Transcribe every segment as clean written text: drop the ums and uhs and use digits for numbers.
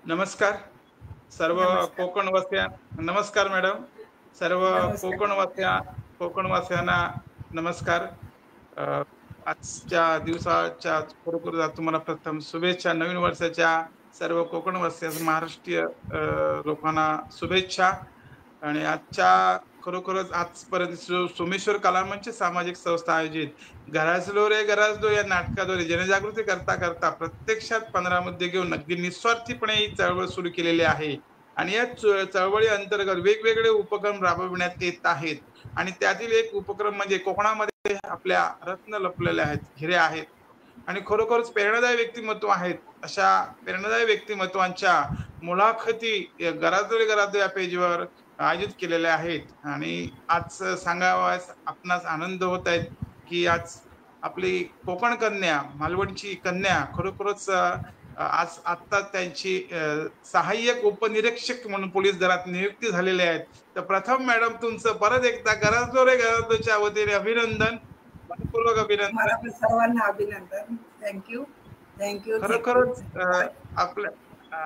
नमस्कार सर्व नमस्कार. कोकणवासिया. नमस्कार मॅडम. सर्व नमस्कार. कोकणवासियांना नमस्कार. अ, आजच्या दिवसाच्या खरोखर तुम्हाला प्रथम शुभेच्छा. नवीन वर्षाच्या सर्व कोकणवासियांना, महाराष्ट्रीय लोकांना शुभेच्छा. आणि आजच्या खरोखरच आजपर्यंत सोमेश्वर कलामंच सामाजिक संस्था आयोजित घरासलो रे घरासलो या नाटकाद्वारे जनजागृती करता करता प्रत्यक्षात 15 मुद्दे घेऊन अगदी निस्वार्थीपणे ही चळवळ सुरू केलेली आहे. आणि या चळवळी अंतर्गत वेगवेगळे उपक्रम राबविण्यात येत आहेत. आणि त्यातील एक उपक्रम म्हणजे कोकणामध्ये आपल्या रत्न लपलेले आहेत, हिरे आहेत आणि खरोखरच प्रेरणादायी व्यक्तिमत्व आहेत. अशा प्रेरणादायी व्यक्तिमत्वांच्या मुलाखती घरातले घरात या पेजवर आयोजित केलेल्या आहेत. आणि आज सांगावयास आपणास आनंद होत आहेत की आज आपली कोकण कन्या, मालवणची कन्या खरोखरच आज आत्ता त्यांची सहाय्यक उपनिरीक्षक म्हणून पोलीस दलात नियुक्ती झालेली आहेत. तर प्रथम मॅडम तुमचं परत एकदा घरातलो रे घरातलोच्या वतीने अभिनंदन, मनपूर्वक मला अभिनंदन. पण सर्वांना अभिनंदन. Thank you thank you thank you. खरोखरच आपल्या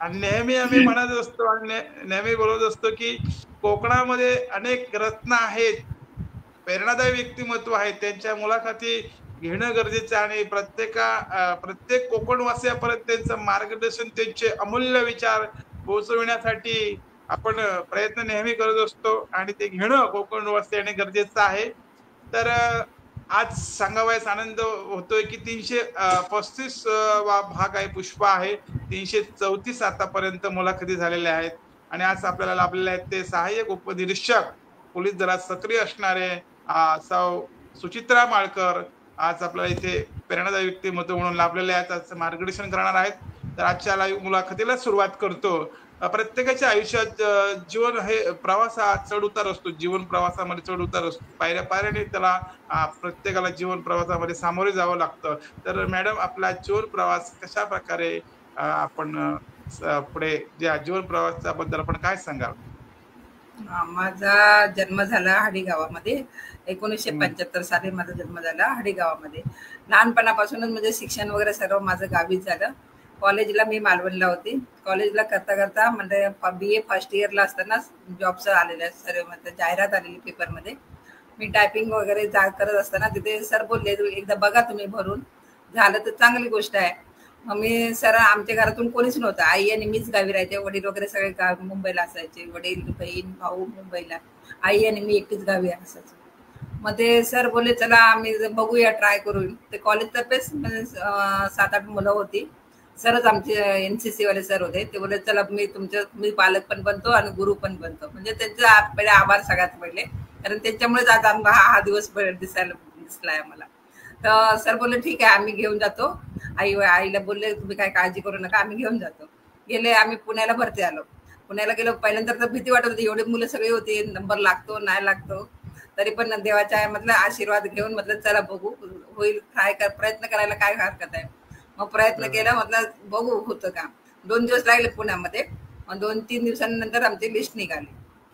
नेहमी आम्ही म्हणत असतो आणि नेहमी बोलत असतो की कोकणामध्ये अनेक रत्न आहेत, प्रेरणादायी व्यक्तिमत्व आहेत. त्यांच्या मुलाखती घेणं गरजेचं आहे आणि प्रत्येक कोकणवासियापर्यंत त्यांचं मार्गदर्शन, त्यांचे अमूल्य विचार पोहोचविण्यासाठी आपण प्रयत्न नेहमी करत असतो आणि ते घेणं कोकणवासियाने गरजेचं आहे. तर आज सांगावयास आनंद होतोय की 335 वा भाग आहे, पुष्प आहे. 334 आतापर्यंत मुलाखती झालेल्या आहेत. आणि आज आपल्याला लाभलेले आहेत ते सहाय्यक उपनिरीक्षक पोलीस दलात सक्रिय असणारे सौ सुचित्रा माळकर आज आपल्याला इथे प्रेरणादायी व्यक्तिमत्व म्हणून लाभलेले आहेत, आज मार्गदर्शन करणार आहेत. तर आजच्या लाईव्ह मुलाखतीला सुरुवात करतो. प्रत्येकाच्या आयुष्यात जीवन हे प्रवास हा चढ उतार असतो. जीवन प्रवासामध्ये चढ उतार असतो, पायऱ्या पायऱ्याने त्याला प्रत्येकाला जीवन प्रवासामध्ये सामोरे जावं लागतं. तर मॅडम आपला जीवन प्रवास कशा प्रकारे आपण पुढे ज्या जीवन प्रवासाच्या बद्दल आपण काय सांगाल? माझा जन्म झाला हाडी गावामध्ये. 1975 साली माझा जन्म झाला हाडी गावामध्ये. लहानपणापासूनच म्हणजे शिक्षण वगैरे सर्व माझं गावीच झालं. कॉलेजला मी मालवणला होती. कॉलेजला करता करता म्हणजे BA फर्स्ट इयरला असताना जॉबचं आलेलं सर्व म्हणजे जाहिरात आलेली पेपरमध्ये. मी टायपिंग वगैरे करत असताना तिथे सर बोलले एकदा बघा तुम्ही भरून, झालं तर चांगली गोष्ट आहे. मग मी सर आमच्या घरातून कोणीच नव्हतं, आई आणि मीच गावी राहायचे. वडील वगैरे सगळे मुंबईला असायचे, वडील बहीण भाऊ मुंबईला, आई आणि मी एकटीच गावी असायचो. मग ते सर बोलले चला आम्ही बघूया ट्राय करून. ते कॉलेजतर्फेच म्हणजे 7-8 मुलं होती. सरच आमचे NCC वाले सर होते. ते बोलले चला मी पालक पण बनतो आणि गुरु पण बनतो. म्हणजे त्यांचा पहिले आभार सगळ्यात पहिले, कारण त्यांच्यामुळेच आज हा दिवस दिसलाय आम्हाला. तर सर बोलले ठीक आहे आम्ही घेऊन जातो. आईला बोलले तुम्ही काय काळजी करू नका, आम्ही घेऊन जातो. गेले आम्ही पुण्याला भरती आलो. पुण्याला गेलो. पहिल्यांदा तर भीती वाटत होती, एवढे मुलं सगळे होते, नंबर लागतो नाही लागतो. तरी पण देवाच्या म्हटलं आशीर्वाद घेऊन म्हटलं चला बघू होईल, प्रयत्न करायला काय हरकत आहे. मग प्रयत्न केला, म्हटलं बघू होतं का. 2 दिवस लागले पुण्यामध्ये. मग 2-3 दिवसांनंतर आमची लिस्ट निघाली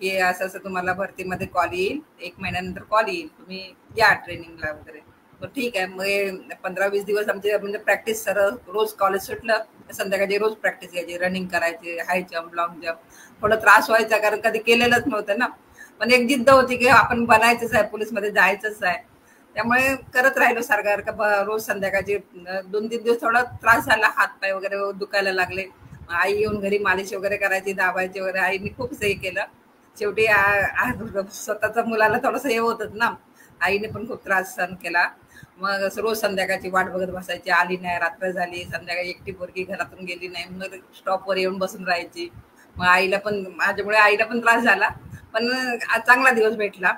की असं असं तुम्हाला भरतीमध्ये कॉल येईल, 1 महिन्यानंतर कॉल येईल, तुम्ही या ट्रेनिंगला वगैरे. तर ठीक आहे. मग 15-20 दिवस आमचे म्हणजे प्रॅक्टिस सर रोज कॉलेज सुटलं संध्याकाळची रोज प्रॅक्टिस घ्यायची, रनिंग करायची, हाय जम्प लॉंग जम्प. थोडं त्रास व्हायचा कारण कधी केलेलंच नव्हतं ना, पण एक जिद्द होती की आपण बनायचंच आहे, पोलीसमध्ये जायचंच आहे. त्यामुळे करत राहिलो सारखं रोज संध्याकाळची. 2-3 दिवस थोडा त्रास झाला, हातपाय वगैरे दुखायला लागले. आई येऊन घरी मालिश वगैरे करायची, दाबायची वगैरे. आईने खूप हे केलं. शेवटी स्वतःच्या मुलाला थोडंसं हे होतच ना, आईने पण खूप त्रास सहन केला. मग रोज संध्याकाळची वाट बघत बसायची, आली नाही, रात्र झाली, संध्याकाळी एकटी पोरगी घरातून गेली नाही, मग स्टॉपवर येऊन बसून राहायची. मग आईला पण माझ्यामुळे आईला पण त्रास झाला, पण चांगला दिवस भेटला.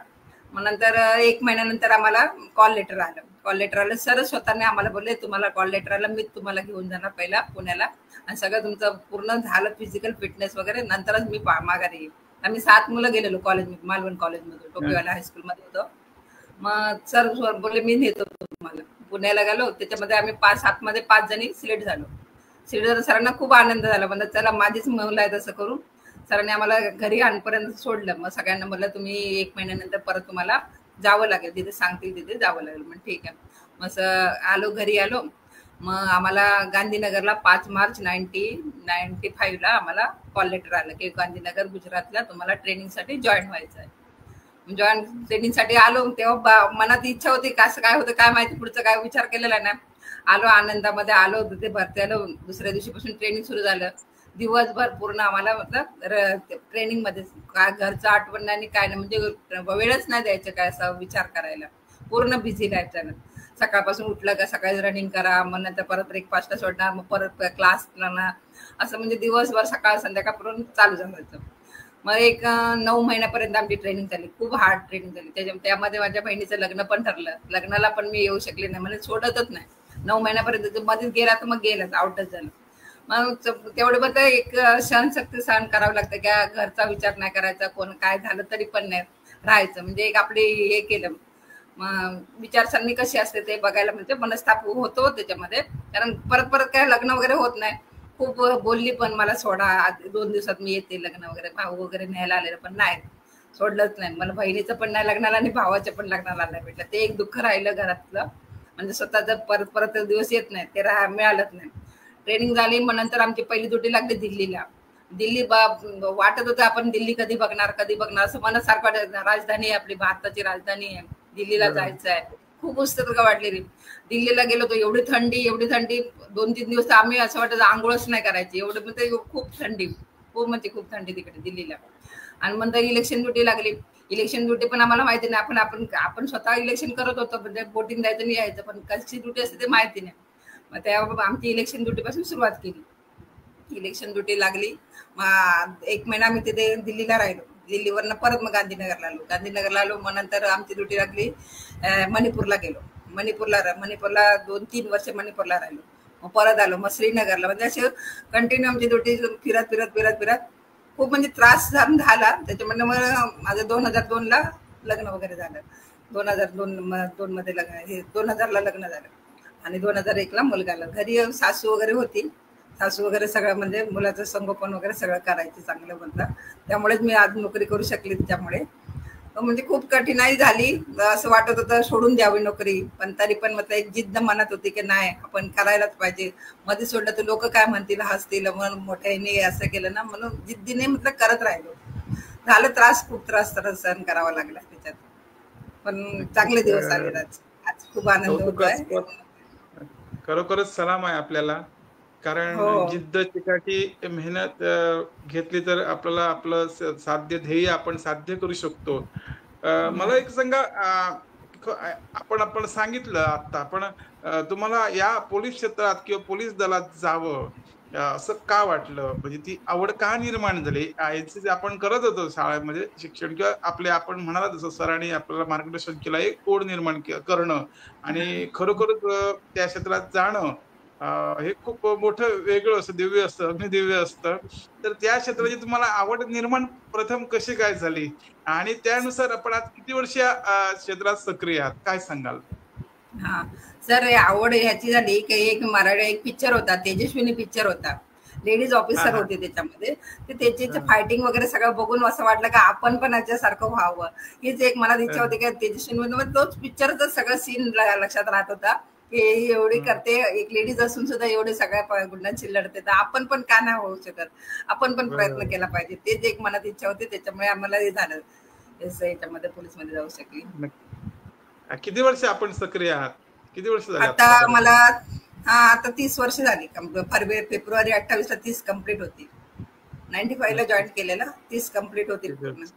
मग नंतर 1 महिन्यानंतर आम्हाला कॉल लेटर आलं. कॉल लेटर आलं, सर स्वतःने आम्हाला बोलले तुम्हाला कॉल लेटर आलं, मी तुम्हाला घेऊन जाणार पहिला पुण्याला आणि सगळं तुमचं पूर्ण झालं फिजिकल फिटनेस वगैरे, नंतरच मी माघारी येईल. आम्ही 7 मुलं गेलेलो कॉलेज, मालवण कॉलेजमध्ये, टोपीवाला हायस्कूलमध्ये होतो. मग सर बोलले मी नेतो तुम्हाला. पुण्याला गेलो. त्याच्यामध्ये आम्ही 7 मध्ये 5 जणी सिलेक्ट झालो. सिलेक्ट सरांना खूप आनंद झाला. म्हणजे चला माझीच मुलं आहे तसं करून सरांनी आम्हाला घरी आणपर्यंत सोडलं. मग सगळ्यांना म्हटलं तुम्ही 1 महिन्यानंतर परत तुम्हाला जावं लागेल, तिथे सांगतील तिथे जावं लागेल. मग ठीक आहे. मग आलो, घरी आलो. मग आम्हाला गांधीनगरला 5 मार्च 1995 ला आम्हाला कॉल लेटर आलं की गांधीनगर गुजरातला तुम्हाला ट्रेनिंगसाठी जॉईन व्हायचं आहे. जॉईन ट्रेनिंगसाठी आलो तेव्हा मनात इच्छा होती कसं काय होतं काय माहिती, पुढचं काय विचार केलेला नाही. आलो आनंदामध्ये आलो, तिथे भरती आलो. दुसऱ्या दिवशीपासून ट्रेनिंग सुरू झालं. दिवसभर पूर्ण आम्हाला मतलब ट्रेनिंग मध्ये काय घरचं आठवण नाही काय नाही, म्हणजे वेळच नाही द्यायचं काय असा विचार करायला. पूर्ण बिझी राहायचं. सकाळपासून उठलं का सकाळी रनिंग करा, मग नंतर परत ब्रेकफास्टला सोडणार, मग परत क्लास करणार, असं म्हणजे दिवसभर सकाळ संध्याकाळपर्यंत चालू झालं. मग एक 9 महिन्यापर्यंत आमची ट्रेनिंग झाली. खूप हार्ड ट्रेनिंग झाली. त्यामध्ये माझ्या बहिणीचं लग्न पण ठरलं. लग्नाला पण मी येऊ शकले नाही, म्हणजे सोडतच नाही. 9 महिन्यापर्यंत मध्ये गेला तर मग गेलाच, आउटच झालं. मग तेवढे बघा एक सहनशक्ती सहन करावं लागतं की घरचा विचार नाही करायचा, कोण काय झालं तरी पण नाही राहायचं, म्हणजे एक आपली हे केलं. मग विचारसरणी कशी असते ते बघायला म्हणजे मनस्ताप होतो त्याच्यामध्ये, कारण परत परत काय लग्न वगैरे होत नाही. खूप बोलली पण मला सोडा, 2 दिवसात मी येते लग्न वगैरे, भाऊ वगैरे न्यायला आलेलं पण नाही, सोडलंच नाही. मला बहिणीचं पण नाही लग्नाला आणि भावाच्या पण लग्नाला नाही भेटलं. ते एक दुःख राहिलं घरातलं, म्हणजे स्वतः जर परत परत दिवस येत नाही ते मिळालंच नाही. ट्रेनिंग झाली. मग नंतर आमची पहिली ड्युटी लागली दिल्लीला. दिल्ली वाटत होतं आपण दिल्ली कधी बघणार कधी बघणार, असं मनासारखं. राजधानी आहे आपली, भारताची राजधानी आहे, दिल्लीला जायचं आहे. खूप उत्सुकता वाटलेली. दिल्लीला गेलो तर एवढी थंडी 2-3 दिवस आम्ही असं वाटतं आंघोळच नाही करायची, एवढं म्हणजे खूप थंडी, खूप म्हणजे खूप थंडी तिकडे दिल्लीला. आणि नंतर इलेक्शन ड्युटी लागली. इलेक्शन ड्युटी पण आम्हाला माहिती नाही, आपण स्वतः इलेक्शन करत होतो, म्हणजे वोटिंग द्यायचं नाही यायचं, पण कशी ड्युटी असते ते माहिती नाही. मग तेव्हा आमची इलेक्शन ड्युटी पासून सुरुवात केली. इलेक्शन ड्युटी लागली. मग 1 महिना मी तिथे दिल्लीला राहिलो. दिल्लीवरनं परत मग गांधीनगरला आलो. मग नंतर आमची ड्युटी लागली मणिपूरला गेलो. मणिपूरला 2-3 वर्ष मणिपूरला राहिलो. मग परत आलो. मग श्रीनगरला, म्हणजे असे कंटिन्यू आमची ड्युटी फिरत खूप म्हणजे त्रास झाला. त्याच्यामध्ये मग माझं 2002ला लग्न वगैरे झालं. 2002 मध्ये लग्न, 2000ला लग्न झालं आणि 2001ला मुलगा आला. घरी सासू वगैरे होती. सासू वगैरे सगळं म्हणजे मुलाचं संगोपन वगैरे सगळं करायचं चांगलं म्हणलं. त्यामुळेच मी आज नोकरी करू शकली त्याच्यामुळे. म्हणजे खूप कठीणाई झाली. असं वाटत होतं सोडून द्यावी नोकरी, पण तरी पण म्हटलं एक जिद्द मनात होती की नाही आपण करायलाच पाहिजे. मध्ये सोडलं तर लोक काय म्हणतील, हसतील, म्हणून मोठ्याने असं केलं ना, म्हणून जिद्दीने म्हटलं करत राहिलो. झालं त्रास, खूप त्रास सहन करावा लागला त्याच्यात, पण चांगले दिवस आले. आज खूप आनंद होतोय. खरोखरच सलाम आहे आपल्याला, कारण हो. जिद्द चिकाटी मेहनत घेतली तर आपल्याला आपलं साध्य ध्येय आपण साध्य करू शकतो. मला एक सांगा, आपण सांगितलं आता, पण तुम्हाला या पोलीस क्षेत्रात किंवा पोलीस दलात जावं असं का वाटलं, म्हणजे ती आवड का निर्माण झाली? NCC आपण करत होतो शाळेमध्ये शिक्षण, किंवा आपण म्हणाला जसं सरांनी आपल्याला मार्गदर्शन केलं, एक ओढ निर्माण करणं आणि खरोखरच त्या क्षेत्रात जाणं, हे खूप मोठं वेगळं असतं, दिव्य असतं, अग्निदिव्य असतं. तर त्या क्षेत्राची तुम्हाला आवड निर्माण प्रथम कशी काय झाली, आणि त्यानुसार आपण आज किती वर्ष क्षेत्रात सक्रिय आहात, काय सांगाल? हा सर, आवड ह्याची झाली की एक मराठी एक पिक्चर होता, तेजस्विनी पिक्चर होता. लेडीज हा ऑफिसर हा होते त्याच्यामध्ये. ते त्याचे फायटिंग वगैरे सगळं बघून असं वाटलं का आपण पण याच्यासारखं व्हावं. हीच एक मनात इच्छा होती की तेजस्विनी, तोच पिक्चरचा सगळं सीन लक्षात राहत होता की एवढी करते, एक लेडीज असून सुद्धा एवढे सगळ्या गुंडांशी लढते, तर आपण पण का नाही होऊ शकत, आपण पण प्रयत्न केला पाहिजे. तेच एक मनात इच्छा होती, त्याच्यामुळे आम्हाला हे झालं, याच्यामध्ये पोलीसमध्ये जाऊ शकली. किती वर्ष आपण सक्रिय आहात? किती वर्ष झाले आता आतापर्यंत? मला आता 30 वर्ष झाली. फेब्रुवारी 28ला 30 कम्प्लीट होती. 95 ला जॉईन नक्कीच केलेलं, 30 कम्प्लीट होती पूर्ण नक्कीच.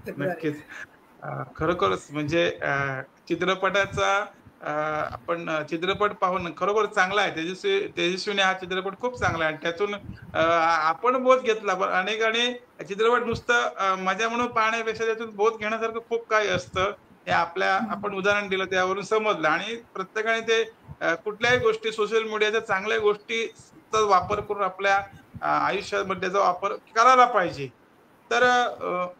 फेब्रुवारीला. खरोखरच म्हणजे चित्रपटाचा आपण चित्रपट पाहून खरोखर चांगला आहे. तेजस्विनी हा चित्रपट खूप चांगला आहे, आणि त्यातून आपण बोध घेतला. पण अनेकाने चित्रपट नुसतं मजा म्हणून पाहण्यापेक्षा त्यातून बोध घेण्यासारखं खूप काही असतं, हे आपण उदाहरण दिलं त्यावरून समजलं. आणि प्रत्येकाने ते कुठल्याही गोष्टी, सोशल मीडियाच्या चांगल्या गोष्टीचा वापर करून आपल्या आयुष्यामध्ये त्याचा वापर करायला पाहिजे. तर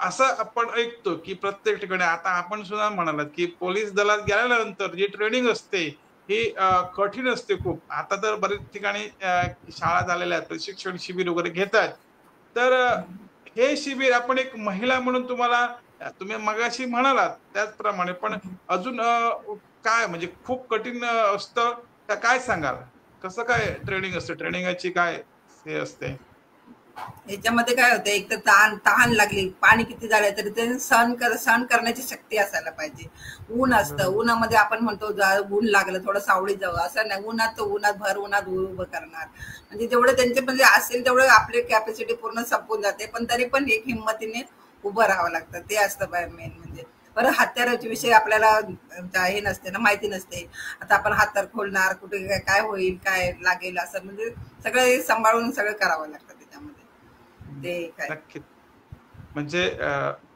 असं आपण ऐकतो की प्रत्येक ठिकाणी, आता आपण सुद्धा म्हणालात की पोलीस दलात गेल्यानंतर जी ट्रेनिंग असते ही कठीण असते खूप. आता तर बरेच ठिकाणी शाळा झालेल्या आहेत, प्रशिक्षण शिबिर वगैरे घेतात. तर हे शिबिर आपण एक महिला म्हणून तुम्ही मगाशी म्हणालात त्याचप्रमाणे, पण अजून काय म्हणजे खूप कठीण असतं का, काय सांगाल? कसं काय ट्रेनिंग असते, ट्रेनिंगची काय हे असते? याच्यामध्ये काय होतं, एक तर तहान लागली, पाणी किती झालं तरी ते सहन करण्याची शक्ती असायला पाहिजे. ऊन असतं, बरोबर. उन्हामध्ये आपण म्हणतो ऊन लागलं थोडं सावळीत जावं, असं नाही. उन्हात तर उन्हात भर उन्हात उभं करणार, म्हणजे जेवढं त्यांचे म्हणजे असेल तेवढं आपली कॅपॅसिटी पूर्ण संपून जाते, पण तरी पण एक हिंमतीने उभं राहावं लागतं. ते असतं मेन म्हणजे. बरं, हत्याराच्या विषयी आपल्याला हे नसते ना, माहिती नसते. आता आपण हातार खोलणार, कुठे काय होईल, काय लागेल, असं म्हणजे सगळं हे सांभाळून सगळं करावं लागतं त्याच्यामध्ये. ते काय नक्कीच. म्हणजे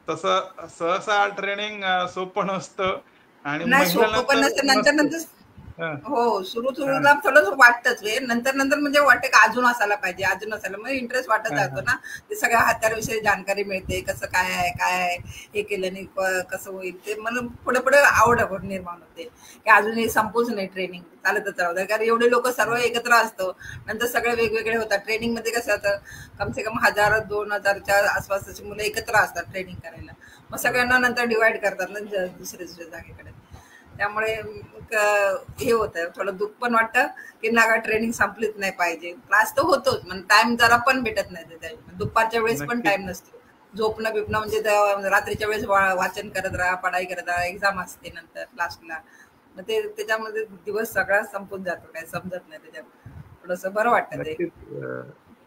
तसं सहसा ट्रेनिंग सोपं नसतं आणि नाही, महिलांना सोपं पण तर नसतं. नंतर नसतंच. नंतर हं, हो, हं, सुरू-सुरूला थोडंसं वाटतंच वे. नंतर-नंतर म्हणजे वाटतं की अजून असायला पाहिजे, अजून असायला. मग इंटरेस्ट वाटत हं, जातो हं. ना. ते सगळ्या हात्यारविषयी जानकारी मिळते. कसं काय आहे, काय आहे, हे केल्याने कसं होईल. ते मला पुढे-पुढे आवड निर्माण होते, की अजून हे संपूच नाही ट्रेनिंग. चालतच राहू द्या. कारण एवढे लोकं सर्व एकत्र असतो. नंतर सगळे वेगवेगळे होतात. ट्रेनिंगमध्ये कसं होतं, कम से कम 1000-2000च्या आसपासची मुलं एकत्र असतात ट्रेनिंग करायला. मग बरोबर. सगळ्यांना नंतर डिव्हाईड करतात ना दुसऱ्या-दुसऱ्या जागेकडे. त्यामुळे हे होतं, थोडं दुःख पण वाटतं की नागा ट्रेनिंग संपलीच नाही पाहिजे. क्लास तर होतोच, पण टाइम जरा पण भेटत नाही त्याच्या. दुपारच्या वेळेस पण नक्कीच. टाइम नसतो. झोपणं बिपणं म्हणजे रात्रीच्या वेळेस वाचन करत राहा, पढाई करत राहा, एक्झाम असते नंतर लास्टला. मग ते त्याच्यामध्ये दिवस सगळा संपून जातो, काय समजत नाही त्याच्यात. थोडंसं बरं वाटतं ते. नक्कीच.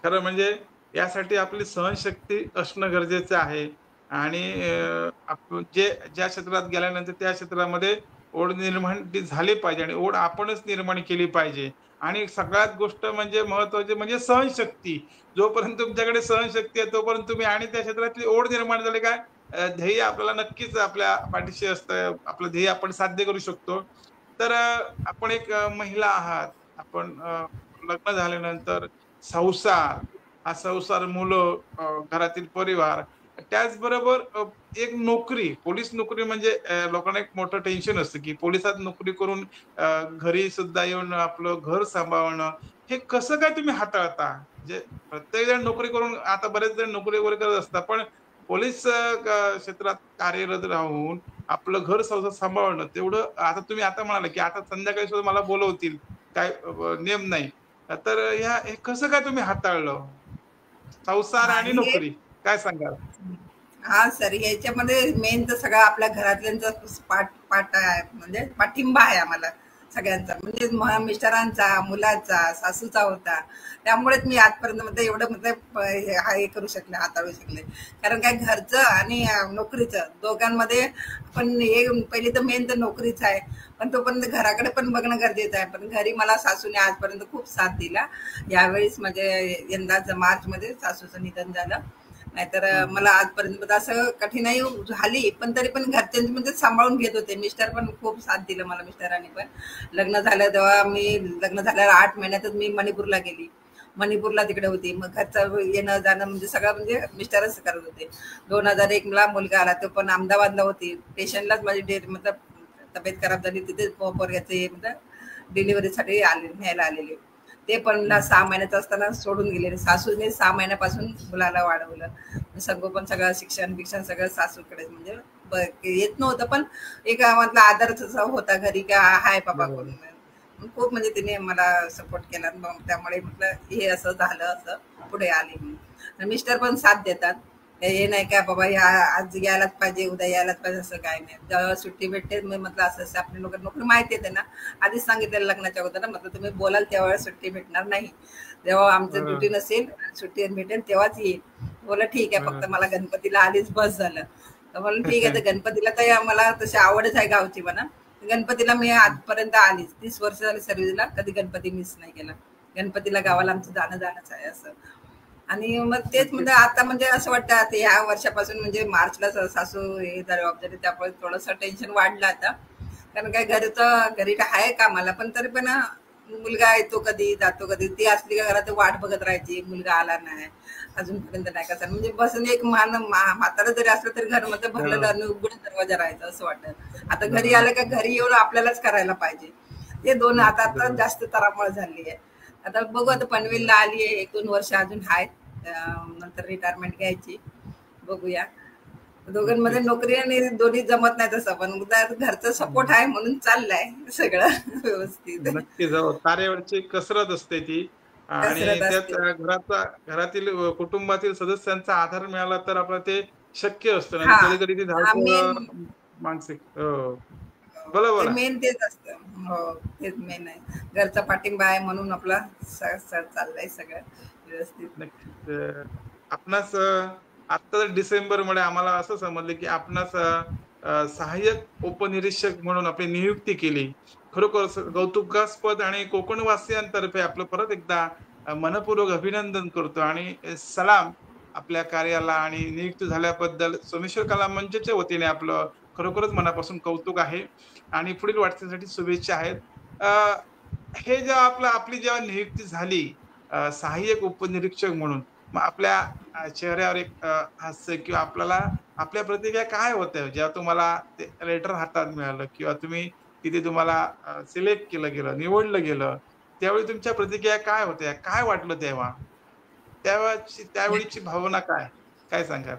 खरं म्हणजे यासाठी आपली सहनशक्ती असणं गरजेचं आहे आणि आपण ज्या क्षेत्रात गेल्यानंतर त्या क्षेत्रामध्ये ओढ निर्माण ती झाली पाहिजे आणि ओढ आपणच निर्माण केली पाहिजे. आणि सगळ्यात गोष्ट म्हणजे महत्त्वाची म्हणजे सहनशक्ती. जोपर्यंत तुमच्याकडे सहनशक्ती आहे तोपर्यंत तुम्ही आणि त्या क्षेत्रातली ओढ निर्माण झाली काय ध्येय आपल्याला नक्कीच आपल्या पाठीशी असतं. आपलं ध्येय आपण साध्य करू शकतो. तर आपण एक महिला आहात. आपण लग्न झाल्यानंतर संसार, हा संसार, मुलं, घरातील परिवार, त्याचबरोबर एक नोकरी, पोलीस नोकरी म्हणजे लोकांना एक मोठं टेन्शन असतं, की पोलिसात नोकरी करून घरी सुद्धा येऊन आपलं घर सांभाळणं, हे कसं काय तुम्ही हाताळता? म्हणजे प्रत्येक जण नोकरी करून आता बरेच जण नोकरी वगैरे करत असतात, पण पोलीस क्षेत्रात कार्यरत राहून आपलं घर संसार सांभाळणं तेवढं आता तुम्ही आता म्हणाले, की आता संध्याकाळी सुद्धा मला बोलवतील, काय नेम नाही. तर हे कसं काय तुम्ही हाताळलं? संसार हा आणि हे नोकरी काय सांगाल? हा सर, याच्यामध्ये मेन तर सगळं आपल्या घरातल्यांचा पाठ आहे, म्हणजे पाठिंबा आहे आम्हाला सगळ्यांचा, म्हणजे मिस्टरांचा, मुलाचा, सासूचा होता. त्यामुळेच मी आजपर्यंत म्हणजे एवढं मतलब हे करू शकले, हाताळू शकले. कारण काय, घरचं आणि नोकरीचं दोघांमध्ये पण हे पहिली तर मेन तर नोकरीच आहे, पण तोपर्यंत घराकडे पण बघणं गरजेचं आहे. पण घरी मला सासूने आजपर्यंत खूप साथ दिला. यावेळेस म्हणजे यंदाच मार्चमध्ये सासूचं निधन झालं. नाहीतर हं, हं. मला आजपर्यंत असं कठीणाई झाली, पण तरी पण घरच्यांची म्हणजे सांभाळून घेत होते. मिस्टर पण खूप साथ दिलं मला, मिस्टरांनी पण. लग्न झालं तेव्हा लग्न झाल्यावर 8 महिन्यातच मी मणिपूरला गेली. मणिपूरला तिकडे होती. मग घरचं येणं जाणं म्हणजे सगळं म्हणजे मिस्टरच करत होते. 2001 ला मुलगा आला, तो पण अहमदाबादला होती. स्टेशनलाच माझी मतलब तब्येत खराब झाली, तिथे पोरग्याचे मतलब डिलिव्हरीसाठी न्यायला आलेले. ते पण हं. 6 महिन्याचं असताना सोडून गेले. सासूने 6 महिन्यापासून मुलाला वाढवलं. संगोपन सगळं, शिक्षण बिक्षण सगळं सासूकडेच, म्हणजे येत नव्हतं, पण एक म्हटलं आदरच होता घरी, का हाय बाबा कोण. बरोबर. खूप म्हणजे तिने मला सपोर्ट केला. मग त्यामुळे म्हटलं हे असं झालं, असं पुढे आले मी. आणि मिस्टर पण साथ देतात. हे नाही का बाबा ह्या आज यायलाच पाहिजे, उद्या यायलाच पाहिजे, असं काय नाही. जेव्हा सुट्टी भेटते मी म्हटलं असं असं आपल्या लोकांना नोकरी माहिती आहे ना, आधीच सांगितलेलं लग्नाच्या अगोदर, म्हटलं तुम्ही बोलाल तेव्हा सुट्टी भेटणार नाही. जेव्हा आमचं ड्युटी बरोबर. नसेल, सुट्टी भेटेल तेव्हाच येईल. बोला ठीक आहे, फक्त बरोबर. मला गणपतीला आलीच बस झालं. तर म्हणून ठीक आहे, तर गणपतीला तर मला तशी आवडच आहे गावची म्हणा. गणपतीला मी आजपर्यंत आलीच, 30 वर्ष झाली सर्व्हिसला, कधी गणपती मिस नाही केला. गणपतीला गावाला आमचं जाणंच आहे असं. आणि मग तेच म्हणजे नक्कीच. आता म्हणजे असं वाटतं, आता ह्या वर्षापासून म्हणजे मार्चला सासू हे जबाबदारी, त्यामुळे थोडंसं टेन्शन वाढलं आता. कारण काय, घरी तर आहे कामाला, पण तरी पण मुलगा येतो कधी, जातो कधी. ती असली का घरात वाट बघत राहायची, मुलगा आला नाही अजूनपर्यंत, नाही का सर, म्हणजे बसून एक म्हातारा जरी असलं तरी घरामध्ये भरलेलं बरोबर. आणि उघडून दरवाजा राहायचं असं वाटत. आता घरी बरोबर. आलं का घरी येऊन आपल्यालाच करायला पाहिजे. ते दोन आता नक्कीच. आता बरोबर. जास्त तरामळ झाली आहे. आता बघू, आता बरोबर. पनवेलला आली आहे, 1-2 वर्ष अजून आहेत. नंतर रिटायरमेंट घ्यायची, बघूया. दोघांमध्ये नक्कीच. नोकरी आणि दोन्ही जमत नाही तसं, पण घरचा सपोर्ट आहे म्हणून चाललंय सगळं व्यवस्थित. नक्कीच हो, तारेवरची कसरत असते ती. आणि कसरत त्यात असते. घरातील कुटुंबातील सदस्यांचा आधार मिळाला तर आपलं ते शक्य असतं. नाही हा, कधी कधी ती हा मेन, धावपळ मानसिक हो. बोला ते बोला. मेन तेच असतं. हो, तेच मेन आहे. घरचा पाठिंबा आहे म्हणून आपला चाललंय सगळं व्यवस्थित. नक्कीच. आपणास आता डिसेंबरमध्ये आम्हाला असं समजलं की आपणास सहाय्यक उपनिरीक्षक म्हणून आपली नियुक्ती केली. खरोखर कौतुकास्पद आणि कोकणवासियांतर्फे आपलं परत एकदा मनपूर्वक अभिनंदन करतो आणि सलाम आपल्या कार्याला आणि नियुक्ती झाल्याबद्दल सोमेश्वर कला मंचच्या वतीने आपलं खरोखरच मनापासून कौतुक आहे आणि पुढील वाटचालीसाठी शुभेच्छा आहेत. अ, हे जेव्हा आपली जेव्हा नियुक्ती झाली सहाय्यक उपनिरीक्षक म्हणून, मग आपल्या चेहऱ्यावर एक हास्य किंवा आपल्याला आपल्या प्रतिक्रिया काय होत्या जेव्हा तुम्हाला ते लेटर हातात मिळालं किंवा तिथे तुम्हाला सिलेक्ट केलं गेलं, निवडलं गेलं, त्यावेळी तुमच्या प्रतिक्रिया काय होत्या? काय वाटलं तेव्हा? त्यावेळीची भावना काय? काय सांगाल?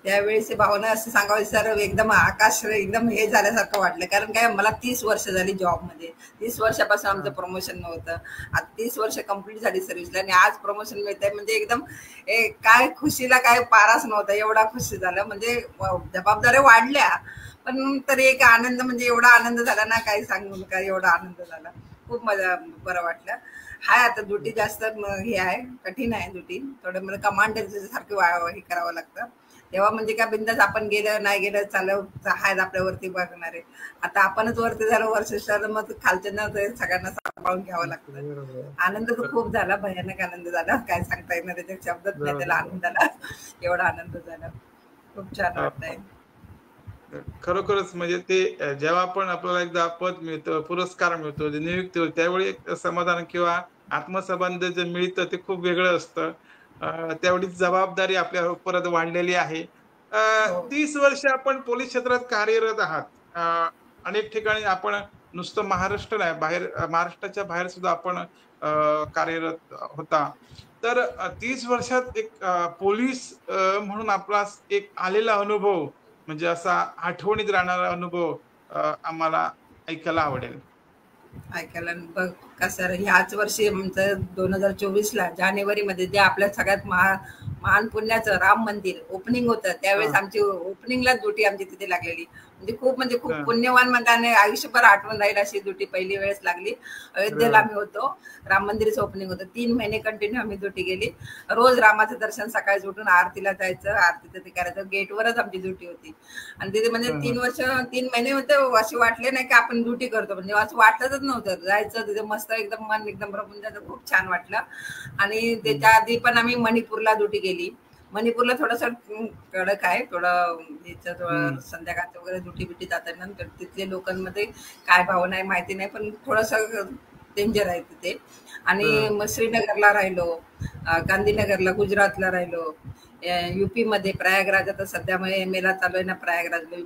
त्यावेळेस भावना असं सांगावं सर, एकदम आकाश एकदम हे झाल्यासारखं वाटलं. कारण काय, मला 30 वर्ष झाली जॉबमध्ये. 30 वर्षापासून आमचं हां. प्रमोशन नव्हतं. आता 30 वर्ष कंप्लीट झाली सर्व्हिसला आणि आज प्रमोशन मिळतंय म्हणजे एकदम काय खुशीला काय पाराच नव्हता, एवढा खुशी झाला. म्हणजे जबाबदाऱ्या वाढल्या, पण तरी एक आनंद, म्हणजे एवढा आनंद झाला ना, काही सांगू नका, एवढा आनंद झाला. खूप मजा, बरं वाटलं. हाय आता ड्युटी जास्त हे आहे, कठीण आहे ड्युटी. थोडं मला कमांडर सारखं हे करावं लागतं. तेव्हा म्हणजे काय बिंदास आपण गेलं नाही गेलं चालू आहेत आपल्यावरती बघणारे. आता आपणच वरती झालं वर्ष, मग खालच्यांना सगळ्यांना सांभाळून घ्यावं लागतं. बरोबर. आनंद तर खूप झाला, भयानक आनंद झाला, काय सांगता येणार त्याच्या शब्दच नाही त्याला, बरोबर. आनंदाला एवढा आनंद झाला. खूप छान वाटतंय. खरोखरच म्हणजे ते जेव्हा पण आपल्याला एकदा पद मिळतं, पुरस्कार मिळतो, जे नियुक्ती होते, त्यावेळी एक समाधान किंवा आत्मसन्मान जे मिळतं ते खूप वेगळं असतं. तेवढीच जबाबदारी आपल्या परत वाढलेली आहे. अ, हो. 30 वर्ष आपण पोलीस क्षेत्रात कार्यरत आहात. अनेक ठिकाणी आपण नुसतं महाराष्ट्र नाही, महाराष्ट्राच्या बाहेर सुद्धा आपण कार्यरत होता. तर 30 वर्षात एक पोलीस म्हणून आपला एक आलेला अनुभव म्हणजे असा आठवणीत राहणारा अनुभव आम्हाला ऐकायला आवडेल. ऐकायला बघ कसं ह्याच वर्षी आमचं 2024ला जानेवारीमध्ये जे आपल्या सगळ्यात महान पुण्याचं राम मंदिर ओपनिंग होतं, त्यावेळेस हां, आमची ओपनिंगला ड्युटी आमची तिथे लागलेली. म्हणजे खूप हां. पुण्यवान म्हणताना आयुष्यभर आठवण राहील अशी ड्युटी पहिली वेळेस लागली. अरे अयोध्येला वाह! आम्ही होतो. राम मंदिरचं ओपनिंग होतं. 3 महिने कंटिन्यू आम्ही ड्युटी गेली. रोज रामाचं दर्शन सकाळी उठून आरतीला जायचं, आरतीचं ते करायचं. गेटवरच आमची ड्युटी होती. आणि तिथे म्हणजे हां, हां. 3 वर्ष, 3 महिने होते, असे वाटले नाही की आपण ड्युटी करतो, म्हणजे असं वाटतच नव्हतं. जायचं तिथे मस्त, एकदम मन एकदम रमून जायचं. खूप छान वाटलं. आणि हं. त्याच्या आधी पण आम्ही मणिपूरला ड्युटी गेली. मणिपूरला थोडंसं कडक आहे, थोडं ह्याचं, थोडं हं. संध्याकाळचं वगैरे ड्युटी बिटी जाताना, तर तिथल्या लोकांमध्ये काय भावना आहे माहिती नाही, पण थोडंसं डेंजर आहे तिथे. आणि हां. मग श्रीनगरला राहिलो, गांधीनगरला, गुजरातला राहिलो, युपी मध्ये प्रयागराज, आता सध्या मेला चालू आहे ना प्रयागराजला,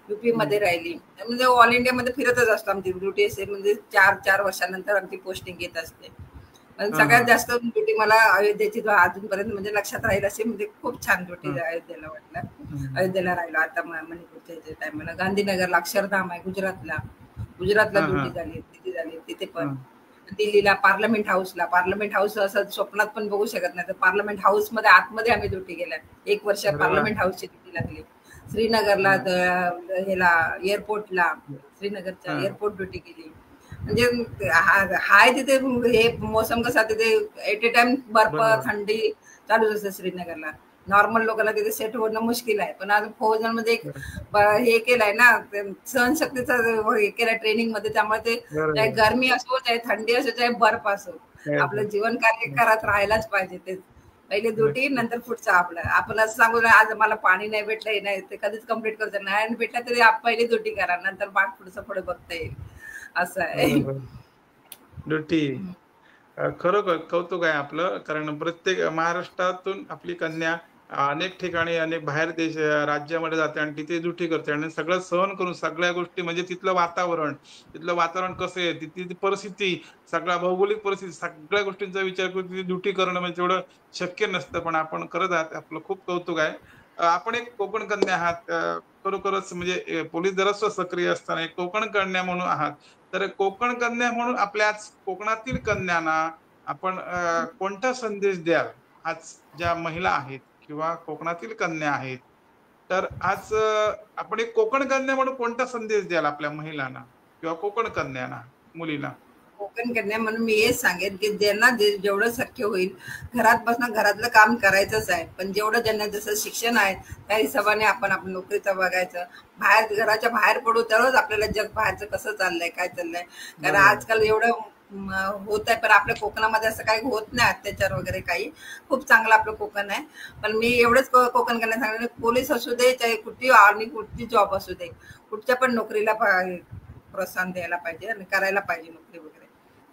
युपी हं. मध्ये राहिली. म्हणजे ऑल इंडियामध्ये फिरतच असतो. आमची ड्युटी असे म्हणजे 4-4 वर्षानंतर आमची पोस्टिंग येत असते. पण हां, सगळ्यात हां. जास्त ड्युटी मला अयोध्येची अजूनपर्यंत म्हणजे लक्षात राहील अशी, म्हणजे खूप छान ड्युटी हां. अयोध्येला वाटलं. हं. अयोध्येला राहिलो आता मणिपूरच्या टायमाला. गांधीनगरला अक्षरधाम आहे, गुजरातला हां, ड्युटी हां. झाली तिथे पण. हां. दिल्लीला पार्लमेंट हाऊस असं स्वप्नात पण बघू शकत नाही, तर पार्लमेंट हाऊस मध्ये आतमध्ये आम्ही ड्युटी केल्या. 1 वर्ष अरे वाह! पार्लमेंट हाऊसची ड्युटी लागली. श्रीनगरला हां. ह्याला एअरपोर्टला, श्रीनगरच्या हां. एअरपोर्ट ड्युटी केली. म्हणजे हाय तिथे हे मोसम कसा, तिथे एट ए टाइम बर्फ, बरोबर. थंडी चालूच असते श्रीनगरला. नॉर्मल लोकांना तिथे सेट होणं मुश्किल आहे, पण आज फौजांमध्ये एक बरं. हे केलंय ना, सहनशक्तीचं हे केलंय ट्रेनिंग मध्ये, त्यामुळे ते चाहे बरोबर. गरमी असो, चाहे थंडी असो, चाहे बर्फ असो, काय आपलं ते. जीवन कार्य हं. करत राहायलाच पाहिजे. ते पहिले ड्युटी, नक्कीच. नंतर पुढचं आपलं. आपण असं सांगू ना, आज मला पाणी नाही भेटलं, हे नाही, ते कधीच कम्प्लीट करत नाही. आणि भेटलं तरी पहिली ड्युटी करा, नंतर पुढचं पुढे बघता येईल, असं आहे. बरोबर. ड्युटी. खरोखर कौतुक आहे आपलं. कारण प्रत्येक महाराष्ट्रातून आपली कन्या अनेक ठिकाणी, अनेक बाहेर राज्यामध्ये जाते आणि तिथे ड्युटी करते आणि सगळं सहन करून सगळ्या गोष्टी म्हणजे तिथलं वातावरण कसं आहे, तिथली परिस्थिती, सगळा भौगोलिक परिस्थिती, सगळ्या गोष्टींचा विचार करून तिथे ड्युटी करणं म्हणजे तेवढं शक्य नसतं. पण आपण करत आहात. आपलं खूप कौतुक आहे. आपण एक कोकण कन्या आहात, खरोखरच म्हणजे पोलीस दलात सक्रिय असताना एक कोकण कन्या म्हणून आहात. तर कोकण कन्या म्हणून आपल्याच कोकणातील कन्यांना आपण कोणता संदेश द्याल आज ज्या महिला आहेत किंवा कोकणातील कन्या आहेत? तर आज आपण एक कोकण कन्या म्हणून कोणता संदेश द्याल आपल्या महिलांना किंवा कोकण कन्यांना, मुलीला? कोकण कन्या म्हणून मी हेच सांगेन की ज्यांना जेवढं शक्य होईल घरात बसणं, घरातलं काम करायचंच आहे, पण जेवढं ज्यांना जसं शिक्षण आहे त्या हिशोबाने आपण नोकरीचं बघायचं. बाहेर, घराच्या बाहेर पडू तरच आपल्याला जग बाहेरचं कसं चाललंय, काय चाललंय. कारण आजकाल एवढं होत आहे, पण आपल्या कोकणामध्ये असं काही होत नाही, अत्याचार वगैरे काही. खूप चांगलं आपलं कोकण आहे. पण मी एवढंच कोकण कन्या सांगणार, पोलीस असू दे, चाहे कुठली आणि कुठली जॉब असू दे, कुठच्या पण नोकरीला प्रोत्साहन द्यायला पाहिजे आणि करायला पाहिजे नोकरी वगैरे.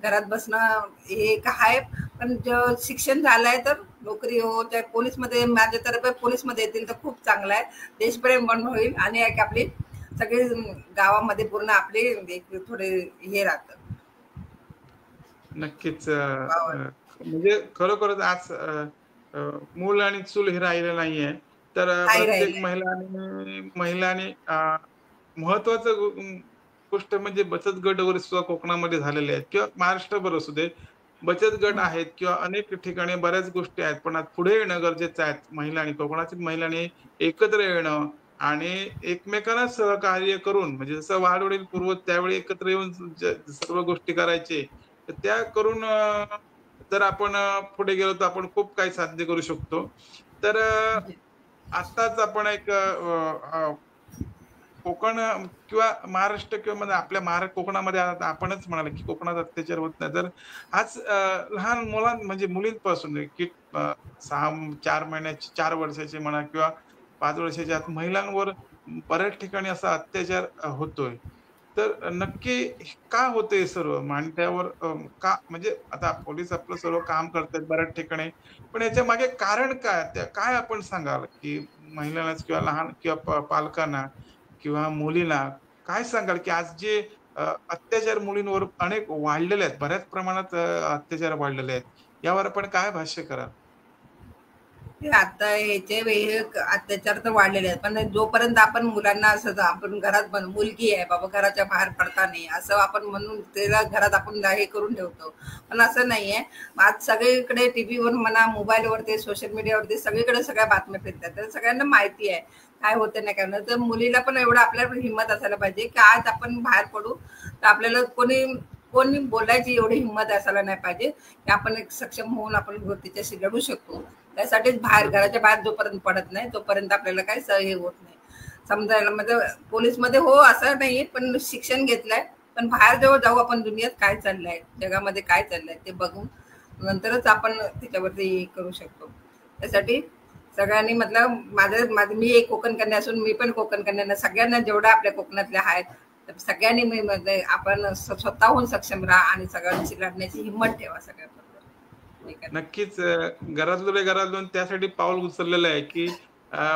घरात बसणं हे एक आहे, पण शिक्षण झालंय तर नोकरी हो, त्या पोलीसमध्ये माझ्यातर्फे पोलीसमध्ये येतील तर खूप चांगलं आहे. देशप्रेम पण होईल आणि एक आपली सगळी गावामध्ये पूर्ण आपली एक थोडे हे राहतं. नक्कीच. म्हणजे खरोखरच आज मूल आणि चूल हे राहिलं नाहीये. तर प्रत्येक महिलांनी महत्वाचं गोष्ट म्हणजे बचत गट वगैरे सुद्धा कोकणामध्ये झालेले आहेत किंवा महाराष्ट्रभर असू दे, बचत गट आहेत किंवा अनेक ठिकाणी बऱ्याच गोष्टी आहेत. पण आज पुढे येणं गरजेचं आहे. महिलांनी, कोकणातील महिलांनी एकत्र येणं आणि एकमेकांना सहकार्य करून, म्हणजे जसं वाडवडील पूर्व त्यावेळी एकत्र येऊन सर्व गोष्टी करायचे, तर त्या करून जर आपण पुढे गेलो तर आपण खूप काही साध्य करू शकतो. तर आताच आपण एक कोकण किंवा महाराष्ट्र किंवा म्हणजे आपल्या कोकणामध्ये आपणच म्हणाले की कोकणात अत्याचार होत नाही. तर आज लहान म्हणजे मुलींपासून की 4 महिन्याची, 4 वर्षाची म्हणा किंवा 5 वर्षाच्या आत महिलांवर बऱ्याच ठिकाणी असा अत्याचार होतोय. तर नक्की का होतंय सर्व आणि त्यावर का, म्हणजे आता पोलीस आपलं सर्व काम करतात बऱ्याच ठिकाणी, पण याच्या मागे कारण काय, काय आपण सांगाल की महिलांनाच किंवा लहान किंवा पालकांना किंवा मुलीला काय सांगाल की आज जे अत्याचार मुलींवर अनेक वाढलेले आहेत, बऱ्याच प्रमाणात अत्याचार वाढलेले आहेत, यावर आपण काय भाष्य कराल? आता ह्याचे अत्याचार तर वाढलेले आहेत, पण जोपर्यंत आपण मुलांना असं आपण घरात मुलगी आहे बाबा घराच्या बाहेर पडता नाही असं आपण म्हणून त्याला घरात आपण हे करून ठेवतो, पण असं नाहीये. आज सगळीकडे टीव्हीवर म्हणा, मोबाईलवरती, सोशल मीडियावरती सगळीकडे सगळ्या बातम्या फिरतात, तर सगळ्यांना माहिती आहे काय होतं नाही करणार. तर मुलीला पण एवढं आपल्याला हिंमत असायला पाहिजे की आज आपण बाहेर पडू तर आपल्याला कोणी बोलायची एवढी हिंमत असायला नाही पाहिजे की आपण एक सक्षम होऊन आपण तिच्याशी लढू शकतो. त्यासाठीच घराच्या बाहेर जोपर्यंत पडत नाही तोपर्यंत आपल्याला काही हे होत नाही. समजायला म्हणजे पोलीसमध्ये हो असं नाही, पण शिक्षण घेतलंय, पण बाहेर जेव्हा जाऊ आपण दुनियेत काय चाललंय, जगामध्ये काय चाललंय ते बघून नंतरच आपण त्याच्यावरती करू शकतो. त्यासाठी सगळ्यांनी माझं मी एक कोकण कन्या असून मी पण कोकण कन्यांना सगळ्यांना जेवढ्या आपल्या कोकणातल्या आहेत सगळ्यांनी मी आपण स्वतःहून सक्षम राहा आणि सगळ्यांशी लढण्याची हिंमत ठेवा सगळ्यांना. नक्कीच. घरातून त्यासाठी पाऊल उचललेलं आहे की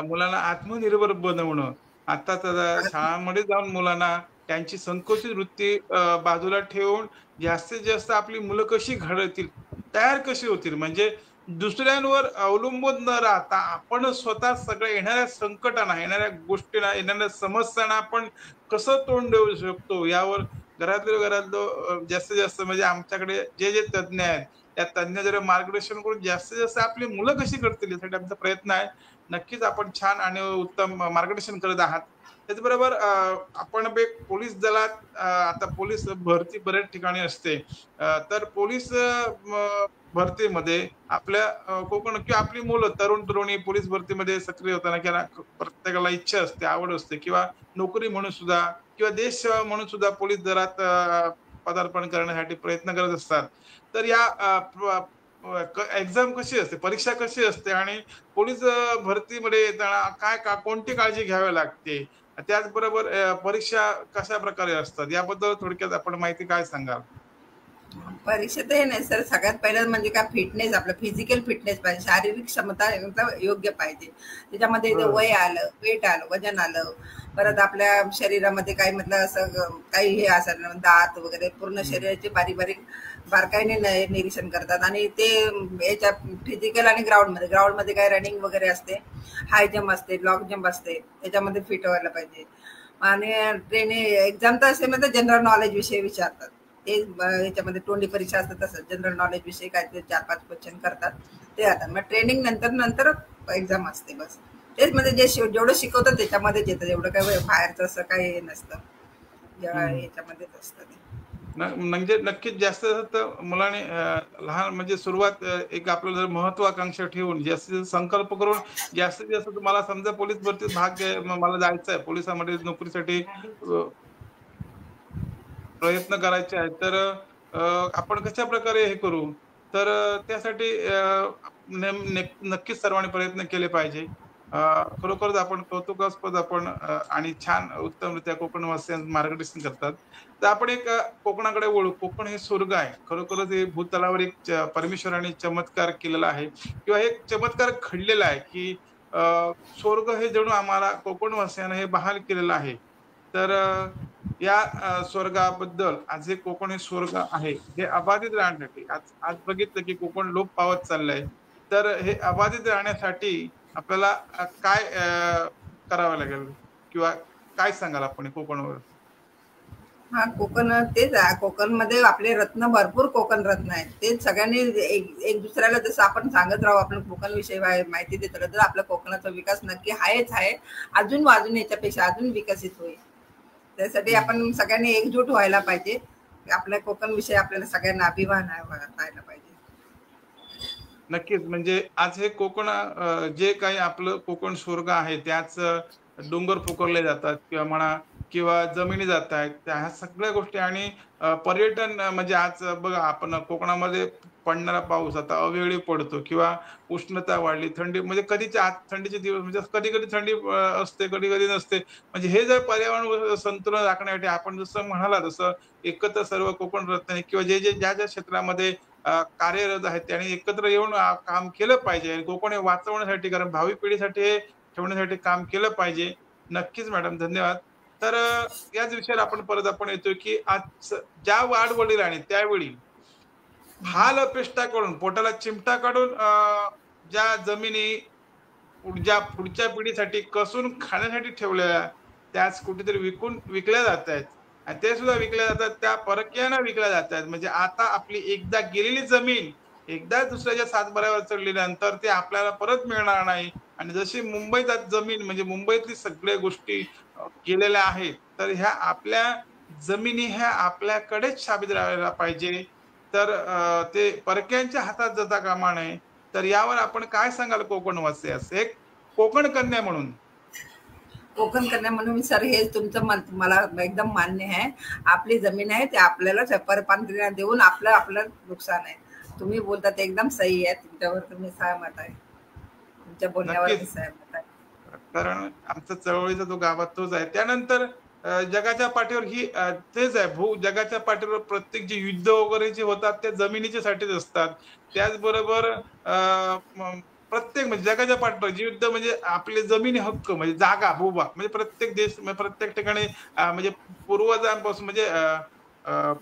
मुलांना आत्मनिर्भर बनवणं. आता तर शाळांमध्ये जाऊन मुलांना त्यांची संकुचित वृत्ती बाजूला ठेवून जास्तीत जास्त आपली मुलं कशी घडतील, तयार कशी होतील, म्हणजे दुसऱ्यांवर अवलंबून न राहता आपण स्वतः सगळ्या येणाऱ्या संकटांना, येणाऱ्या गोष्टींना, येणाऱ्या समस्यांना आपण कसं तोंड देऊ शकतो यावर घरातलं जास्तीत जास्त, म्हणजे आमच्याकडे जे तज्ञ आहेत त्या तज्ञ जर मार्गदर्शन करून जास्तीत जास्त आपली मुलं कशी करतील यासाठी आमचा प्रयत्न आहे. नक्कीच आपण छान आणि उत्तम मार्गदर्शन करत आहात. त्याचबरोबर आपण पोलीस दलात आता पोलीस भरती बऱ्याच ठिकाणी असते, तर पोलीस भरतीमध्ये आपल्या कोकण किंवा आपली मुलं, तरुण तरुणी पोलीस भरतीमध्ये सक्रिय होताना किंवा प्रत्येकाला इच्छा असते, आवड असते किंवा नोकरी म्हणून सुद्धा किंवा देश सेवा म्हणून सुद्धा पोलीस दलात पदार्पण करण्यासाठी प्रयत्न करत असतात. तर या एक्झाम कशी असते, परीक्षा कशी असते आणि पोलीस भरतीमध्ये येताना कोणती काळजी घ्यावी लागते, त्याचबरोबर परीक्षा कशा प्रकारे असतात याबद्दल थोडक्यात आपण माहिती काय सांगाल? परीक्षा तर हे नाही सर, सगळ्यात पहिलं म्हणजे काय फिटनेस, आपलं फिजिकल फिटनेस पाहिजे, शारीरिक क्षमता योग्य पाहिजे. त्याच्यामध्ये वय आलं, वेट आलं, वजन आलं, परत आपल्या शरीरामध्ये काही असं काही हे असं दात वगैरे पूर्ण शरीराची बारीक बारीक बारकाईने निरीक्षण करतात. आणि ते याच्या फिजिकल आणि ग्राउंडमध्ये काय रनिंग वगैरे असते, हाय जम्प असते, लॉंग जम्प असते, त्याच्यामध्ये फिट व्हायला पाहिजे. आणि ट्रेनिंग एक्झाम तर असे म्हणजे जनरल नॉलेज विषयी विचारतात. ते याच्यामध्ये तोंडी परीक्षा असतात तसं जनरल नॉलेज विषयी काहीतरी 4-5 क्वेश्चन करतात ते आता. मग ट्रेनिंग नंतर एक्झाम असते. बस तेच म्हणजे जेवढं शिकवतात त्याच्यामध्येच येतं, एवढं काय बाहेरचं असं काही नसतं, जेव्हा याच्यामध्येच असतं ते. म्हणजे नक्कीच जास्त तर मुलाने लहान म्हणजे सुरुवात एक आपलं जर महत्वाकांक्षा ठेवून जास्तीत संकल्प करून जास्तीत जास्त तुम्हाला समजा पोलीस भरतीत मला जायचं आहे, पोलिसांमध्ये नोकरीसाठी प्रयत्न करायचे आहेत, तर आपण कशा प्रकारे हे करू? तर त्यासाठी नक्कीच सर्वांनी प्रयत्न केले पाहिजे. खरोखरच आपण कौतुकास्पद आपण आणि छान उत्तमरित्या कोकणवासियांना मार्गदर्शन करतात. तर आपण एक कोकणाकडे वळू. कोकण हे स्वर्ग आहे. खरोखरच हे भूतलावर एक परमेश्वराने चमत्कार केलेला आहे किंवा एक चमत्कार घडलेला आहे, की स्वर्ग हे जणू आम्हाला कोकणवासियांना हे बहाल केलेलं आहे. तर या स्वर्गाबद्दल आज हे कोकण हे स्वर्ग आहे, हे अबाधित राहण्यासाठी आज आज बघितलं की कोकण लोप पावत चाललंय. तर हे अबाधित राहण्यासाठी आपल्याला काय करावं लागेल किंवा काय सांगाल आपण कोकणवर? हा, कोकण तेच आहे. कोकणमध्ये आपले रत्न भरपूर कोकण रत्न आहेत. ते सगळ्यांनी एक दुसऱ्याला जसं आपण सांगत राहू, आपण कोकण विषयी माहिती देत राहू, तर आपल्या कोकणाचा विकास नक्की आहेच आहे. अजून याच्यापेक्षा अजून विकसित होईल. त्यासाठी आपण सगळ्यांनी एकजूट व्हायला पाहिजे. आपल्या कोकण विषयी आपल्याला सगळ्यांना अभिमान राहायला पाहिजे. नक्कीच. म्हणजे आज हे कोकण जे काही आपलं कोकण स्वर्ग आहे त्याच डोंगर पोखरले जातात किंवा म्हणा किंवा जमिनी जात आहेत. ह्या सगळ्या गोष्टी आणि पर्यटन म्हणजे आज बघा आपण कोकणामध्ये पडणारा पाऊस आता अवेळी पडतो किंवा उष्णता वाढली, थंडी म्हणजे कधीच्या आज थंडीचे दिवस म्हणजे कधी-कधी थंडी असते, कधी-कधी नसते. म्हणजे हे जर पर्यावरण संतुलन राखण्यासाठी आपण जसं म्हणालात तसं एकत्र सर्व कोकण रत्न किंवा ज्या क्षेत्रामध्ये कार्यरत आहेत त्यांनी एकत्र येऊन काम केलं पाहिजे. कोकण हे वाचवण्यासाठी कारण भावी पिढीसाठी हे ठेवण्यासाठी काम केलं पाहिजे. नक्कीच मॅडम, धन्यवाद. तर याच विषयाला आपण येतोय की आज ज्या वाडवडिलांनी त्यावेळी हाल अपेष्टा करून पोटाला चिमटा काढून ज्या जमिनी पुढच्या पिढीसाठी कसून खाण्यासाठी ठेवलेल्या त्याच कुठेतरी विकल्या जात आहेत आणि ते सुद्धा विकल्या जातात त्या परक्यानं विकल्या जात आहेत. म्हणजे आता आपली एकदा गेलेली जमीन एकदा दुसऱ्याच्या सातबाऱ्यावर चढल्यानंतर ते आपल्याला परत मिळणार नाही. आणि जशी मुंबईत आज जमीन म्हणजे मुंबईतली सगळ्या गोष्टी केलेल्या आहेत, तर ह्या आपल्या जमिनी ह्या आपल्याकडेच साबित राहायला पाहिजे. तर ते परक्यांच्या हातात जाता कामा नये. तर यावर आपण काय सांगाल कोकणवासियास एक कोकण कन्या म्हणून? कोकण कन्या म्हणून सर, हे तुमचं मला एकदम मान्य आहे. आपली जमीन आहे ते आपल्याला परप्रांतीयांना देऊन आपलं नुकसान आहे. तुम्ही बोलता ते एकदम सही आहे. तुमच्यावर तुम्ही सहमत आहे, तुमच्या बोलण्यावर मी सहमत आहे. कारण आमचा चळवळीचा तो गावात तोच आहे. त्यानंतर जगाच्या पाठीवर ही तेच आहे जगाच्या पाठीवर प्रत्येक जे युद्ध वगैरे जे होतात ते जमिनीच्या साठीच असतात. त्याचबरोबर प्रत्येक म्हणजे जगाच्या पाठीवर जे युद्ध म्हणजे आपले जमिनी हक्क म्हणजे जागा भूभाग म्हणजे प्रत्येक देश प्रत्येक ठिकाणी म्हणजे पूर्वजांपासून म्हणजे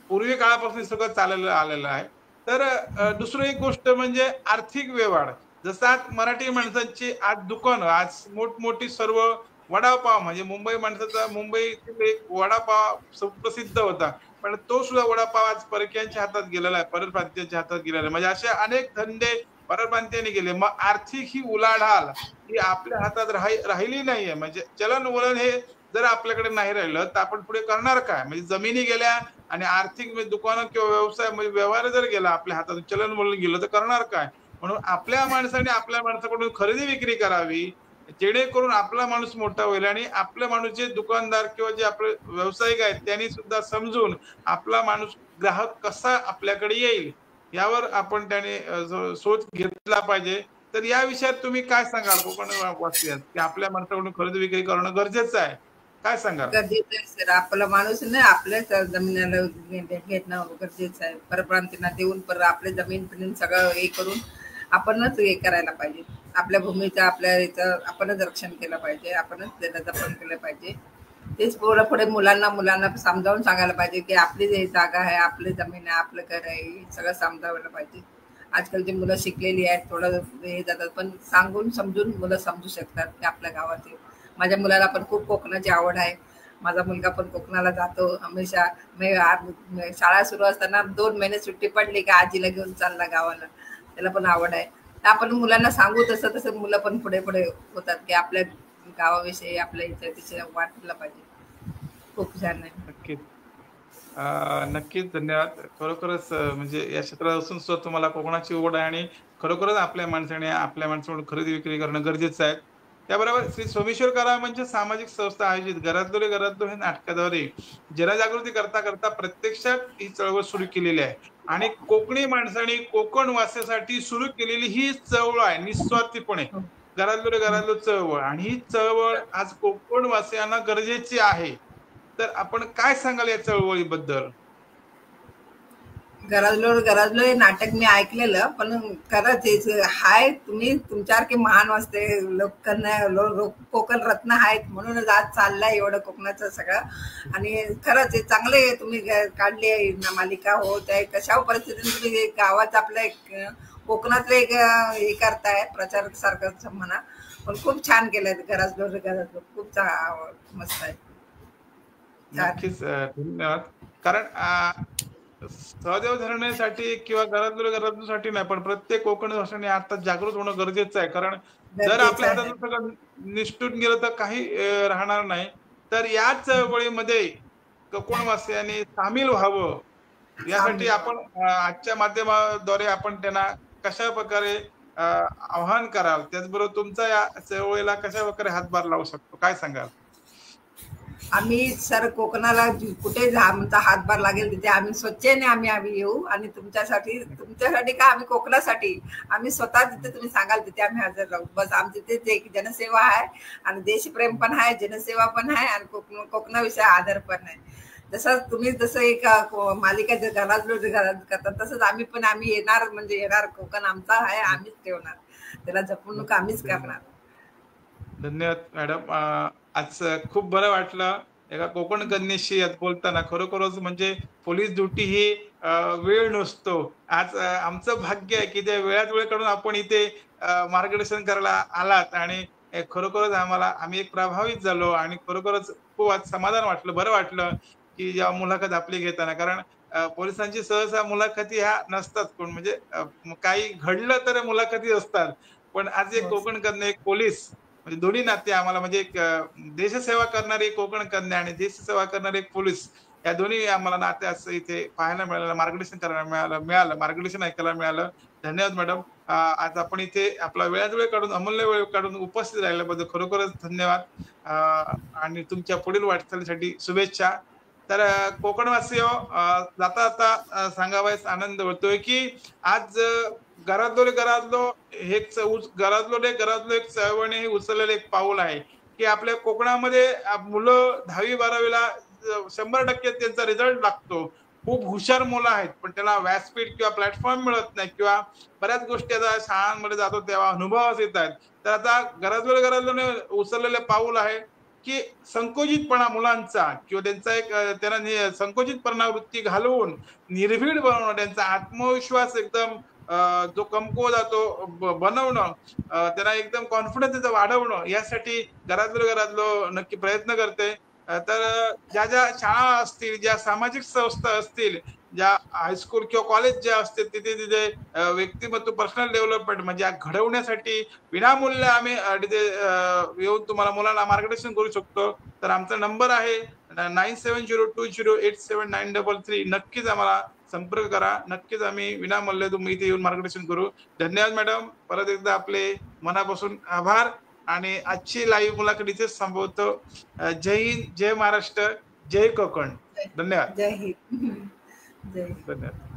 पूर्वी काळापासून सगळं चाललेलं आलेलं आहे. तर दुसरं एक गोष्ट म्हणजे आर्थिक व्यवहार. जसं आज मराठी माणसांची आज दुकानं आज मोठमोठी सर्व वडापाव म्हणजे मुंबई माणसाचा मुंबईतील एक वडापाव सुप्रसिद्ध होता. पण तो सुद्धा वडापाव आज परक्यांच्या हातात गेलेला आहे, परप्रांतीयांच्या हातात गेलेला आहे. म्हणजे असे अनेक धंदे परप्रांतीयांनी गेले. मग आर्थिक ही उलाढाल ही आपल्या हातात राहिली नाहीये. म्हणजे चलनवलन हे जर आपल्याकडे नाही राहिलं तर आपण पुढे करणार काय? म्हणजे जमिनी गेल्या आणि आर्थिक म्हणजे दुकानं किंवा व्यवसाय म्हणजे व्यवहार जर गेला आपल्या हातातून चलनवलन गेलं तर करणार काय? म्हणून आपल्या माणसाने आपल्या माणसाकडून खरेदी विक्री करावी जेणेकरून आपला माणूस मोठा होईल आणि आपला माणूस जे दुकानदार किंवा जे आपले व्यावसायिक आहेत त्यांनी सुद्धा समजून आपला माणूस ग्राहक कसा आपल्याकडे येईल यावर आपण त्याने सोच घेतला पाहिजे. तर या विषयात तुम्ही काय सांगाल कोकण वासियात की आपल्या माणसाकडून खरेदी विक्री करणं गरजेचं आहे? काय सांगाल? गरजेचं आहे सर. आपला माणूस नाही आपल्या जमिनीला घेणं गरजेचं आहे. परप्रांतींना देऊन आपल्या जमीन सगळं हे करून आपणच हे करायला पाहिजे. आपल्या भूमीचं आपल्या याचं आपणच रक्षण केलं पाहिजे. आपणच त्याचं जपण केलं पाहिजे. तेच पुढे मुलांना मुलांना समजावून सांगायला पाहिजे की आपली जी जागा आहे, आपली जमीन आहे, आपलं घर आहे, हे सगळं समजावायला पाहिजे. आजकालची मुलं शिकलेली आहेत, थोडं हे जातात, पण सांगून समजून मुलं समजू शकतात की आपल्या गावातील. माझ्या मुलाला पण खूप कोकणाची आवड आहे. माझा मुलगा पण कोकणाला जातो हमेशा. शाळा सुरू असताना 2 महिने सुट्टी पडली की आजीला घेऊन चालला गावाला. त्याला पण आवड आहे. तर आपण मुलांना सांगू तसं तसं मुलं पण पुढे पुढे होतात की आपल्या गावाविषयी, आपल्या इतिहासाविषयी वाटलं पाहिजे. खूप छान आहे. नक्कीच. नक्कीच धन्यवाद. खरोखरच म्हणजे या क्षेत्रात असून सुद्धा तुम्हाला कोकणाची ओढ आहे आणि खरोखरच आपल्या माणसाकडून खरेदी विक्री करणं गरजेचं आहे. त्याबरोबर श्री सोमेश्वर कला म्हणजे सामाजिक संस्था आयोजित घरातलो रे घरातलो हे नाटकाद्वारे जनजागृती करता करता प्रत्यक्षात ही चळवळ सुरू केलेली आहे आणि कोकणी माणसांनी कोकण वासियासाठी सुरू केलेली ही चळवळ आहे निस्वार्थीपणे. हो. घरातलो रे घरातलो चळवळ आणि ही चळवळ आज कोकण वासियांना गरजेची आहे. तर आपण काय सांगाल या चळवळीबद्दल? गरजलो गरजलो हे नाटक मी ऐकलेलं, पण खरंच हे हाय, तुम्ही तुमच्यासारखे महान वाचते कोकण रत्न आहेत म्हणूनच आज चाललंय एवढं कोकणाचं सगळं. आणि खरंच हे चांगले तुम्ही काढली आहे मालिका. हो, त्या कशा परिस्थितीत तुम्ही गावात आपलं एक कोकणातलं एक हे करताय, प्रचार सारखं म्हणा, पण खूप छान केलंय. गरजलो खूप मस्त आहे. नक्कीच धन्यवाद. कारण सहदेव धरण्यासाठी किंवा घरातूसाठी नाही, पण प्रत्येक कोकण भाषाने आता जागृत होणं गरजेचं आहे. कारण जर गरजेचं आपल्या आहे. हातातून सगळं निसटून गेलं तर काही राहणार नाही. तर या चळवळीमध्ये कोकणवासियांनी सामील व्हावं यासाठी आपण आजच्या माध्यमाद्वारे आपण त्यांना कशा प्रकारे आव्हान कराल, त्याचबरोबर तुमचा या चळवळीला कशा प्रकारे हातभार लावू शकतो, काय सांगाल? आम्ही सर कोकणाला कुठे आमचा हातभार लागेल तिथे आम्ही स्वच्छेने आम्ही येऊ. आणि तुमच्यासाठी का आम्ही कोकणासाठी आम्ही स्वतः जिथे तुम्ही सांगाल तिथे आम्ही हजर राहू. बस आमची तेच एक जनसेवा आहे आणि देशप्रेम पण आहे, जनसेवा पण आहे आणि कोकणाविषयी आदर पण आहे. जसं एक मालिका घरातलो करतात तसंच आम्ही येणार कोकण आमचा आहे, आम्हीच ठेवणार, त्याला जपणूक आम्हीच करणार. धन्यवाद मॅडम. आज खूप बरं वाटलं एका कोकण कन्येशी बोलताना. खरोखरच म्हणजे पोलीस ड्युटी ही वेळ नसतो. आज आमचं भाग्य आहे की त्या वेळात वेळ काढून आपण इथे मार्गदर्शन करायला आलात आणि खरोखरच आम्ही एक प्रभावित झालो आणि खरोखरच खूप आज समाधान वाटलं, बरं वाटलं की जेव्हा मुलाखत आपली घेताना. कारण पोलिसांची सहसा मुलाखती ह्या नसतात कोण, म्हणजे काही घडलं तर मुलाखती असतात. पण आज एक कोकण कन्या, एक पोलीस, म्हणजे दोन्ही नाते आम्हाला, म्हणजे एक देशसेवा करणारे एक कोकण कन्या आणि देशसेवा करणारे एक पोलीस, या दोन्ही आम्हाला नाते असं इथे पाहायला मिळालं, मार्गदर्शन करायला मिळालं, मार्गदर्शन ऐकायला मिळालं. धन्यवाद मॅडम. आज आपण इथे आपला वेळात वेळ काढून, अमूल्य वेळ काढून उपस्थित राहिल्याबद्दल खरोखरच धन्यवाद. आणि तुमच्या पुढील वाटचालीसाठी शुभेच्छा. तर कोकणवासीय जाता जाता सांगावयास आनंद होतोय की आज घरातलो रे घरातलो एक चळवळीने हे उचललेलं एक पाऊल आहे की आपल्या कोकणामध्ये मुलं 10वी-12वीला 100% त्यांचा रिझल्ट लागतो. खूप हुशार मुलं आहेत, पण त्याला व्यासपीठ किंवा प्लॅटफॉर्म मिळत नाही किंवा बऱ्याच गोष्टी आता शाळांमध्ये जातो तेव्हा अनुभवास येत आहेत. तर आता घरातले उचललेले पाऊल आहे की संकोचितपणा मुलांचा किंवा त्यांचा एक त्यांना संकोचितपणा वृत्ती घालवून निर्भीड बनवणं, त्यांचा आत्मविश्वास एकदम जो कमकुवत जातो बनवणं, त्यांना एकदम कॉन्फिडन्स त्याचा वाढवणं, यासाठी घरातलो नक्की प्रयत्न करते. तर ज्या शाळा असतील, ज्या सामाजिक संस्था असतील, ज्या हायस्कूल किंवा कॉलेज ज्या असतील, तिथे तिथे व्यक्तिमत्व पर्सनल डेव्हलपमेंट म्हणजे घडवण्यासाठी विनामूल्य आम्ही तिथे येऊन तुम्हाला मुलांना मार्गदर्शन करू शकतो. तर आमचा नंबर आहे 9702087933. नक्कीच आम्हाला संपर्क करा. नक्कीच आम्ही विनामूल्य तुम्ही इथे येऊन मार्गदर्शन करू. धन्यवाद मॅडम. परत एकदा आपले मनापासून आभार आणि आजची लाईव्ह मुलाखत इथेच संपवतो. जय हिंद, जय महाराष्ट्र, जय कोकण. धन्यवाद. जय हिंद. जय हिंद. धन्यवाद.